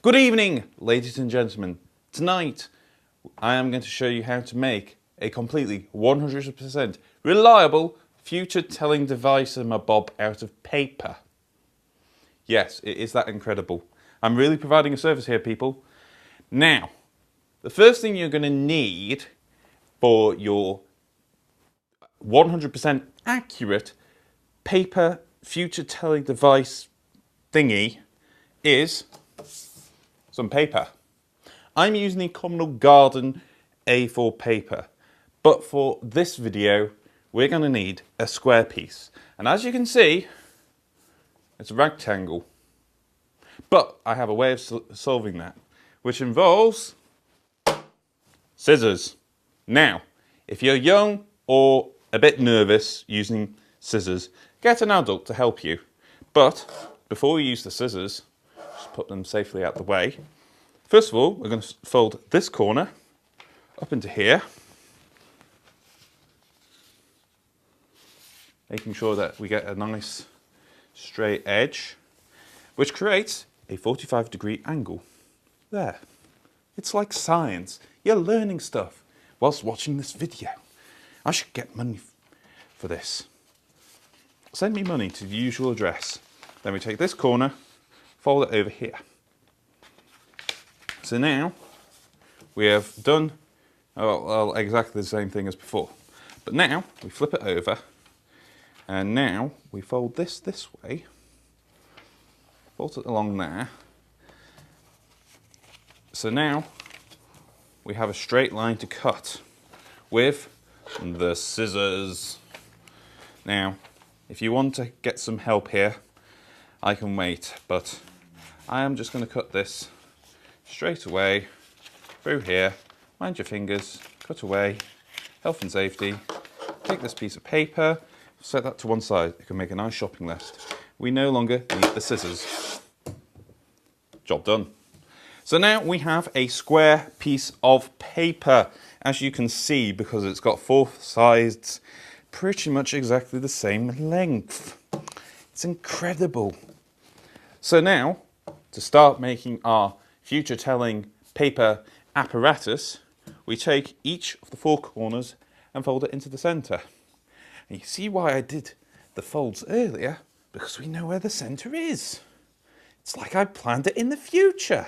Good evening, ladies and gentlemen. Tonight, I am going to show you how to make a completely 100% reliable future telling device in my bob out of paper. Yes, it is that incredible. I'm really providing a service here, people. Now, the first thing you're going to need for your 100% accurate paper future telling device thingy is some paper. I'm using the Communal Garden A4 paper, but for this video we're going to need a square piece, and as you can see it's a rectangle, but I have a way of solving that, which involves scissors. Now, if you're young or a bit nervous using scissors, get an adult to help you, but before we use the scissors, just put them safely out the way. First of all, we're going to fold this corner up into here, making sure that we get a nice straight edge, which creates a 45-degree angle. There. It's like science. You're learning stuff whilst watching this video. I should get money for this. Send me money to the usual address. Then we take this corner, fold it over here. So now we have done exactly the same thing as before. But now we flip it over, and now we fold this way, fold it along there. So now we have a straight line to cut with the scissors. Now, if you want to get some help here, I can wait, but I am just going to cut this straight away through here. Mind your fingers, cut away, health and safety. Take this piece of paper, set that to one side. It can make a nice shopping list. We no longer need the scissors. Job done. So now we have a square piece of paper, as you can see, because it's got four sides pretty much exactly the same length. It's incredible. So now, to start making our future telling paper apparatus, we take each of the four corners and fold it into the centre. And you see why I did the folds earlier? Because we know where the centre is. It's like I planned it in the future.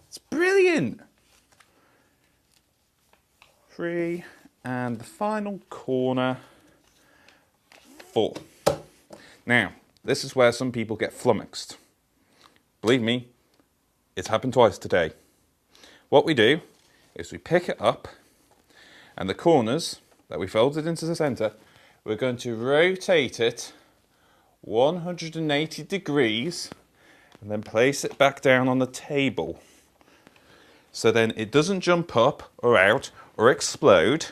It's brilliant. 3, and the final corner 4. Now, this is where some people get flummoxed. Believe me, it's happened twice today. What we do is we pick it up, and the corners that we folded into the centre, we're going to rotate it 180 degrees and then place it back down on the table. So then it doesn't jump up or out or explode,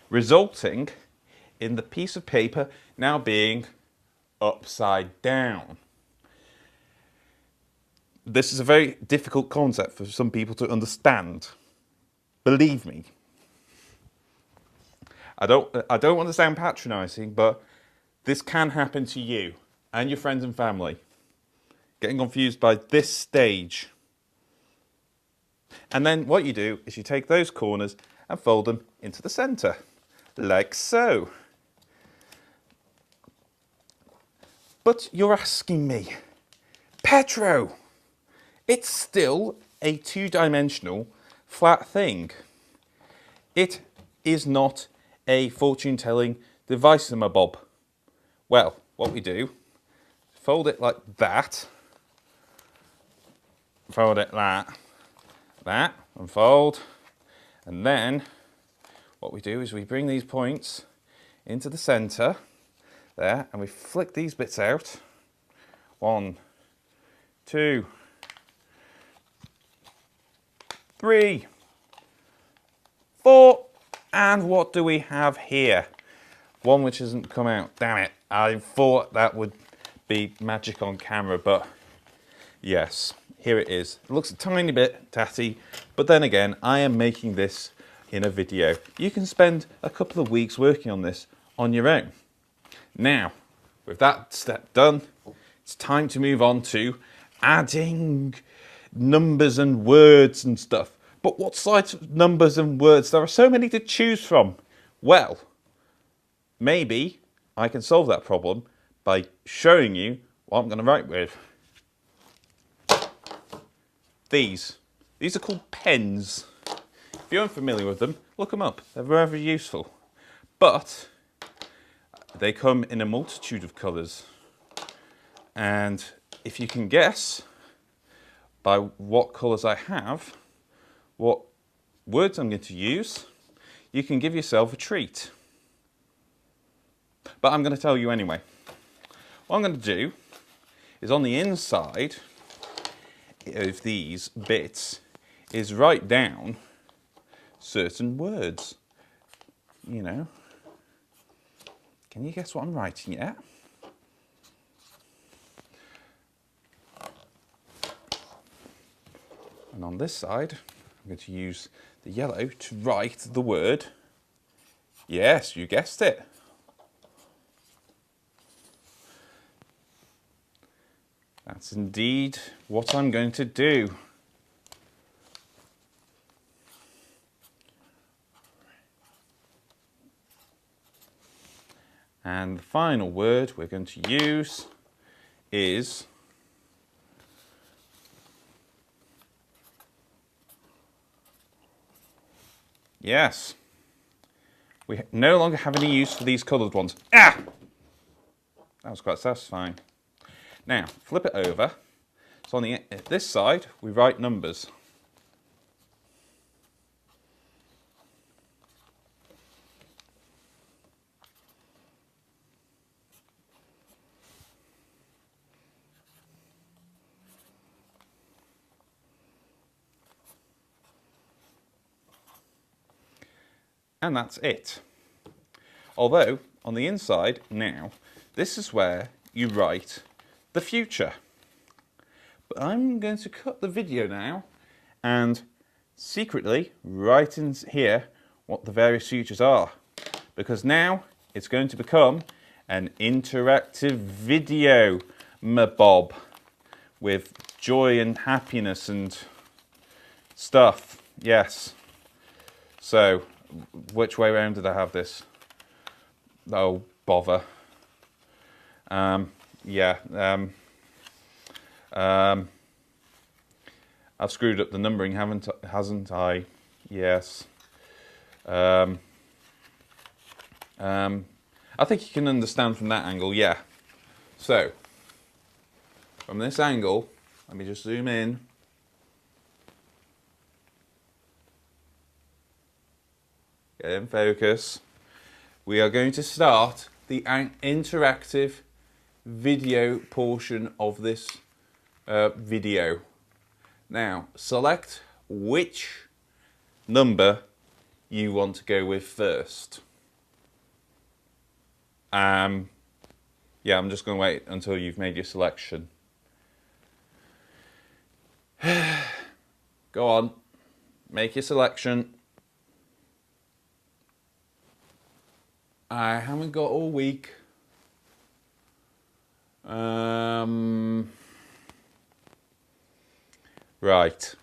resulting in the piece of paper now being upside down. This is a very difficult concept for some people to understand. Believe me. I don't want to sound patronising, but this can happen to you and your friends and family. Getting confused by this stage. And then what you do is you take those corners and fold them into the centre, like so. But you're asking me, Petro, it's still a two-dimensional flat thing. It is not a fortune-telling device in my bob. Well, what we do, fold it like that, fold it like that, and fold, and then what we do is we bring these points into the centre there, and we flick these bits out. 1, 2, 3, 4, and what do we have here? One which hasn't come out. Damn it, I thought that would be magic on camera, but yes, here it is. It looks a tiny bit tatty, but then again, I am making this in a video. You can spend a couple of weeks working on this on your own. Now, with that step done, it's time to move on to adding numbers and words and stuff. But what size of numbers and words? There are so many to choose from. Well, maybe I can solve that problem by showing you what I'm going to write with. These are called pens. If you're unfamiliar with them, look them up. They're very useful. But they come in a multitude of colours. And if you can guess by what colours I have, what words I'm going to use, you can give yourself a treat. But I'm going to tell you anyway. What I'm going to do is on the inside of these bits is write down certain words. You know. Can you guess what I'm writing yet? And on this side, I'm going to use the yellow to write the word. Yes, you guessed it. That's indeed what I'm going to do. And the final word we're going to use is yes. We no longer have any use for these coloured ones. Ah! That was quite satisfying. Now, flip it over. So on this side, we write numbers. And that's it. Although, on the inside, now, this is where you write the future. But I'm going to cut the video now and secretly write in here what the various futures are. Because now it's going to become an interactive video, my Bob, with joy and happiness and stuff. Yes. So, which way around did I have this? Oh, bother. I've screwed up the numbering, hasn't I? Yes. I think you can understand from that angle, yeah. So, from this angle, let me just zoom in. Get in focus. We are going to start the interactive video portion of this video. Now, select which number you want to go with first. Yeah, I'm just going to wait until you've made your selection. Go on, make your selection. I haven't got all week. Right.